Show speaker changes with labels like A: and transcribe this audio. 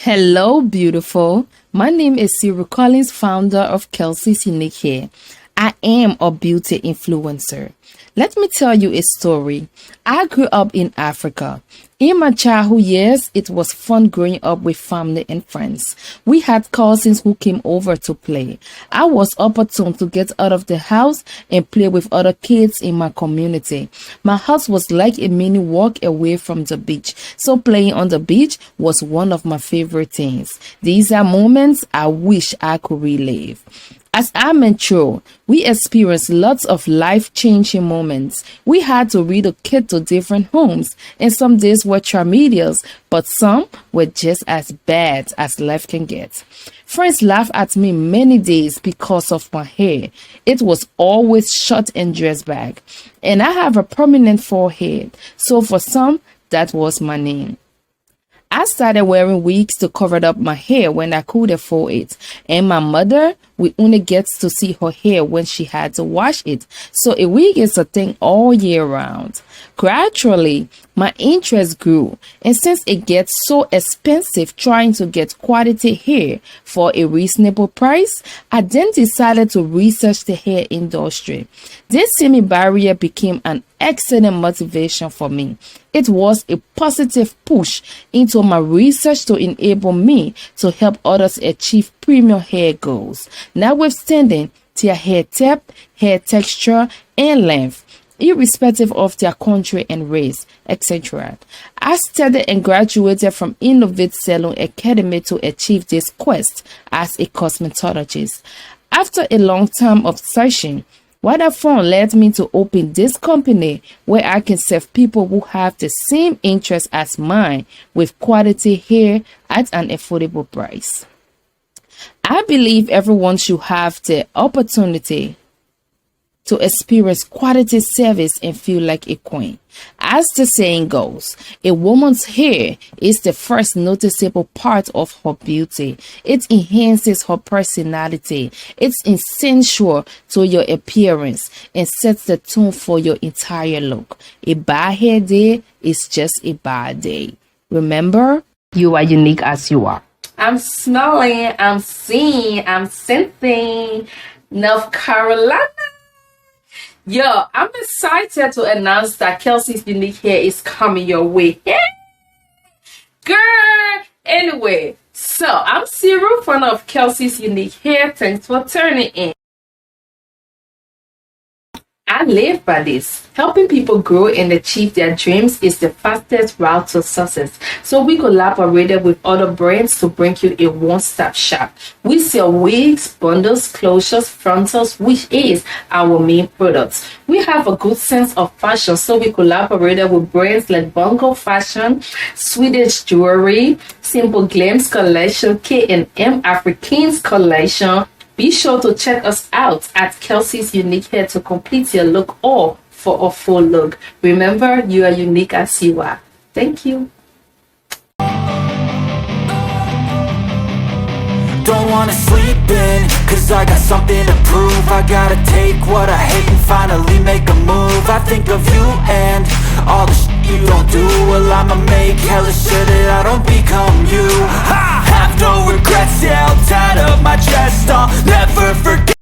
A: Hello, beautiful. My name is Cerue Collins, founder of Kelce's Unique Hair. I am a beauty influencer. Let me tell you a story. I grew up in Africa. In my childhood years, it was fun growing up with family and friends. We had cousins who came over to play. I was opportune to get out of the house and play with other kids in my community. My house was like a mini walk away from the beach, so playing on the beach was one of my favorite things. These are moments I wish I could relive. As I mature, we experienced lots of life-changing moments. We had to relocate to different homes, and some days were tremendous, but some were just as bad as life can get. Friends laughed at me many days because of my hair. It was always short and dressed back, and I have a prominent forehead, so for some, that was my name. I started wearing wigs to cover up my hair when I could afford it, and my mother would only get to see her hair when she had to wash it, so a wig is a thing all year round. Gradually, my interest grew, and since it gets so expensive trying to get quality hair for a reasonable price, I then decided to research the hair industry. This semi-barrier became an excellent motivation for me. It was a positive push into my research to enable me to help others achieve premium hair goals, notwithstanding their hair type, hair texture, and length, irrespective of their country and race, etc. I studied and graduated from Innovate Salon Academy to achieve this quest as a cosmetologist. After a long time of searching, what I found led me to open this company where I can serve people who have the same interests as mine with quality hair at an affordable price. I believe everyone should have the opportunity to experience quality service and feel like a queen. As the saying goes, a woman's hair is the first noticeable part of her beauty. It enhances her personality. It's essential to your appearance and sets the tone for your entire look. A bad hair day is just a bad day. Remember, you are unique as you are. I'm smelling, I'm seeing, I'm sensing North Carolina. Yo, I'm excited to announce that Kelce's Unique Hair is coming your way. Hey, girl! Anyway, so I'm Cerue, founder of Kelce's Unique Hair. Thanks for tuning in. I live by this. Helping people grow and achieve their dreams is the fastest route to success. So we collaborated with other brands to bring you a one-stop shop. We sell wigs, bundles, closures, frontals, which is our main products. We have a good sense of fashion, so we collaborated with brands like Bongo Fashion, Swedish Jewelry, Simple Glam's Collection, K&M Africans Collection. Be sure to check us out at Kelce's Unique Hair to complete your look or for a full look. Remember, you are unique as you are. Thank you.
B: Don't wanna sleep in, cause I got something to prove. I gotta take what I hate and finally make a move. I think of you and all the shit you don't do. Well, I'ma make hella sure that I don't become you. I have no regrets, yeah, I'll tie up my chest. I'll never forget